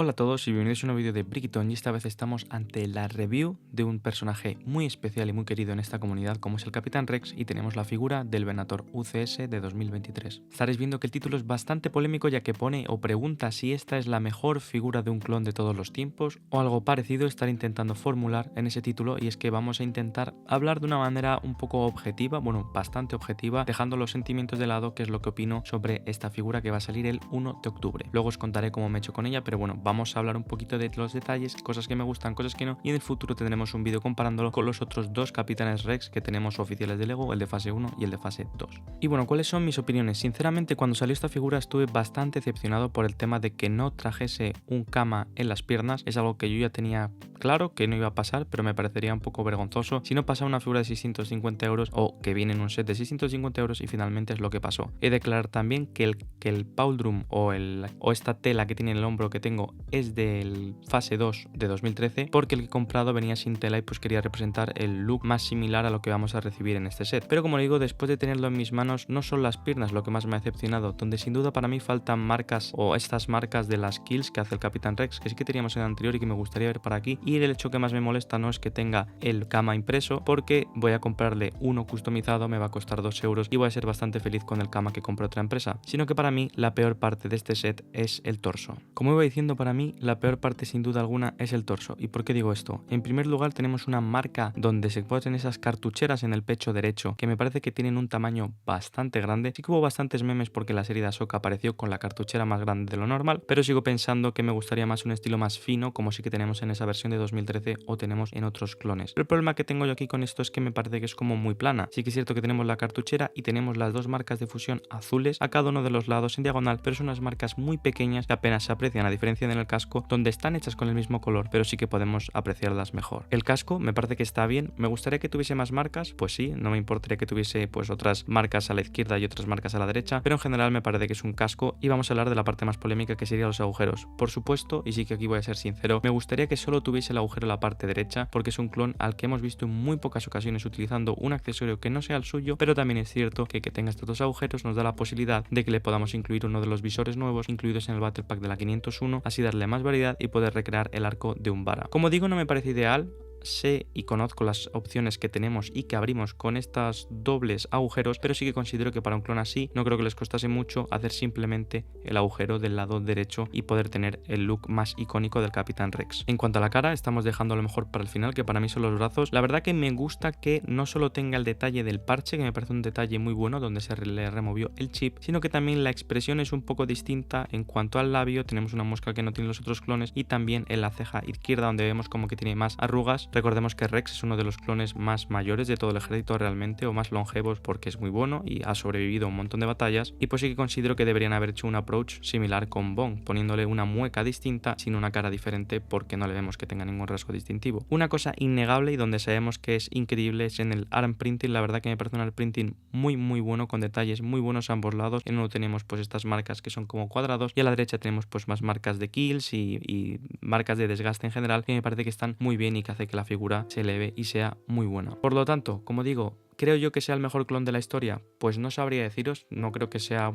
Hola a todos y bienvenidos a un nuevo vídeo de Brickton, y esta vez estamos ante la review de un personaje muy especial y muy querido en esta comunidad como es el Capitán Rex, y tenemos la figura del Venator UCS de 2023. Estaréis viendo que el título es bastante polémico, ya que pone o pregunta si esta es la mejor figura de un clon de todos los tiempos o algo parecido estar intentando formular en ese título, y es que vamos a intentar hablar de una manera un poco objetiva, bueno, bastante objetiva, dejando los sentimientos de lado, que es lo que opino sobre esta figura que va a salir el 1 de octubre. Luego os contaré cómo me he hecho con ella, pero bueno, vamos a hablar un poquito de los detalles, cosas que me gustan, cosas que no, y en el futuro tendremos un vídeo comparándolo con los otros dos Capitanes Rex que tenemos oficiales de LEGO, el de fase 1 y el de fase 2. Y bueno, ¿cuáles son mis opiniones? Sinceramente, cuando salió esta figura estuve bastante decepcionado por el tema de que no trajese un Kama en las piernas. Es algo que yo ya tenía claro que no iba a pasar, pero me parecería un poco vergonzoso si no pasaba una figura de 650 euros o que viene en un set de 650 euros, y finalmente es lo que pasó. He de declarar también que el Pauldrum o esta tela que tiene en el hombro que tengo es del fase 2 de 2013, porque el que he comprado venía sin tela y pues quería representar el look más similar a lo que vamos a recibir en este set. Pero como digo, después de tenerlo en mis manos, no son las piernas lo que más me ha decepcionado, donde sin duda para mí faltan marcas o estas marcas de las kills que hace el Capitán Rex, que sí que teníamos en el anterior y que me gustaría ver para aquí. Y el hecho que más me molesta no es que tenga el Kama impreso, porque voy a comprarle uno customizado, me va a costar 2 euros y voy a ser bastante feliz con el Kama que compré otra empresa, sino que para mí la peor parte de este set es el torso. Como iba diciendo, para mí la peor parte sin duda alguna es el torso. ¿Y por qué digo esto? En primer lugar, tenemos una marca donde se ponen esas cartucheras en el pecho derecho que me parece que tienen un tamaño bastante grande. Sí que hubo bastantes memes porque la serie de Ahsoka apareció con la cartuchera más grande de lo normal, pero sigo pensando que me gustaría más un estilo más fino, como sí que tenemos en esa versión de 2013 o tenemos en otros clones. Pero el problema que tengo yo aquí con esto es que me parece que es como muy plana. Sí que es cierto que tenemos la cartuchera y tenemos las dos marcas de fusión azules a cada uno de los lados en diagonal, pero son unas marcas muy pequeñas que apenas se aprecian, a diferencia en el casco, donde están hechas con el mismo color, pero sí que podemos apreciarlas mejor. El casco me parece que está bien. ¿Me gustaría que tuviese más marcas? Pues sí, no me importaría que tuviese pues otras marcas a la izquierda y otras marcas a la derecha, pero en general me parece que es un casco. Y vamos a hablar de la parte más polémica, que serían los agujeros. Por supuesto, y sí que aquí voy a ser sincero, me gustaría que solo tuviese el agujero en la parte derecha, porque es un clon al que hemos visto en muy pocas ocasiones utilizando un accesorio que no sea el suyo, pero también es cierto que tenga estos dos agujeros nos da la posibilidad de que le podamos incluir uno de los visores nuevos incluidos en el Battle Pack de la 501, así darle más variedad y poder recrear el arco de Umbara. Como digo, no me parece ideal. Sé y conozco las opciones que tenemos y que abrimos con estos dobles agujeros, pero sí que considero que para un clon así no creo que les costase mucho hacer simplemente el agujero del lado derecho y poder tener el look más icónico del Capitán Rex. En cuanto a la cara, estamos dejando a lo mejor para el final, que para mí son los brazos. La verdad que me gusta que no solo tenga el detalle del parche, que me parece un detalle muy bueno donde se le removió el chip, sino que también la expresión es un poco distinta. En cuanto al labio, tenemos una mosca que no tienen los otros clones, y también en la ceja izquierda, donde vemos como que tiene más arrugas. Recordemos que Rex es uno de los clones más mayores de todo el ejército realmente, o más longevos, porque es muy bueno y ha sobrevivido a un montón de batallas, y pues sí que considero que deberían haber hecho un approach similar con Bong, poniéndole una mueca distinta sin una cara diferente, porque no le vemos que tenga ningún rasgo distintivo. Una cosa innegable y donde sabemos que es increíble es en el arm printing. La verdad que me parece un arm printing muy bueno, con detalles muy buenos a ambos lados. En uno tenemos pues estas marcas que son como cuadrados, y a la derecha tenemos pues más marcas de kills y marcas de desgaste en general, que me parece que están muy bien y que hace que la figura se eleve y sea muy buena. Por lo tanto, como digo, ¿creo yo que sea el mejor clon de la historia? Pues no sabría deciros, no creo que sea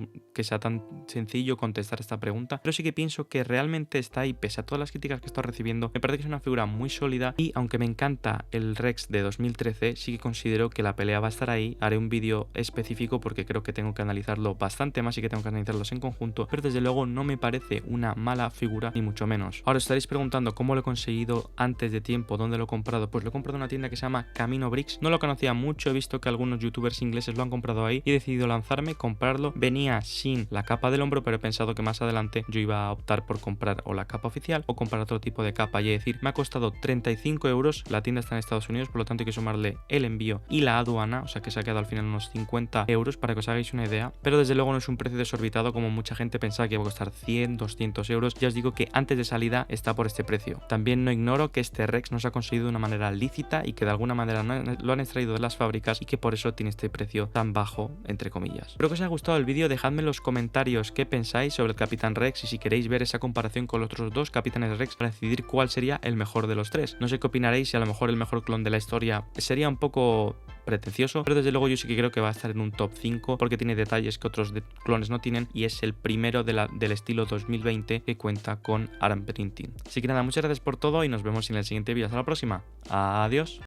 tan sencillo contestar esta pregunta, pero sí que pienso que realmente está ahí, pese a todas las críticas que está recibiendo. Me parece que es una figura muy sólida, y aunque me encanta el Rex de 2013, sí que considero que la pelea va a estar ahí. Haré un vídeo específico porque creo que tengo que analizarlo bastante más y que tengo que analizarlos en conjunto, pero desde luego no me parece una mala figura, ni mucho menos. Ahora os estaréis preguntando cómo lo he conseguido antes de tiempo, dónde lo he comprado. Pues lo he comprado en una tienda que se llama Camino Bricks. No lo conocía mucho, he visto que algunos youtubers ingleses lo han comprado ahí y he decidido lanzarme, comprarlo. Venía sin la capa del hombro, pero he pensado que más adelante yo iba a optar por comprar o la capa oficial o comprar otro tipo de capa, y decir, me ha costado 35 euros. La tienda está en Estados Unidos, por lo tanto hay que sumarle el envío y la aduana, o sea que se ha quedado al final unos 50 euros, para que os hagáis una idea. Pero desde luego no es un precio desorbitado como mucha gente pensaba que iba a costar 100, 200 euros. Ya os digo que antes de salida está por este precio. También no ignoro que este Rex no se ha conseguido de una manera lícita y que de alguna manera lo han extraído de las fábricas y que por eso tiene este precio tan bajo, entre comillas. Espero que os haya gustado el vídeo, dejadme en los comentarios qué pensáis sobre el Capitán Rex y si queréis ver esa comparación con los otros dos Capitanes Rex para decidir cuál sería el mejor de los tres. No sé qué opinaréis, si a lo mejor el mejor clon de la historia sería un poco pretencioso, pero desde luego yo sí que creo que va a estar en un top 5 porque tiene detalles que otros clones no tienen y es el primero del estilo 2020 que cuenta con ARM Printing. Así que nada, muchas gracias por todo y nos vemos en el siguiente vídeo. Hasta la próxima. Adiós.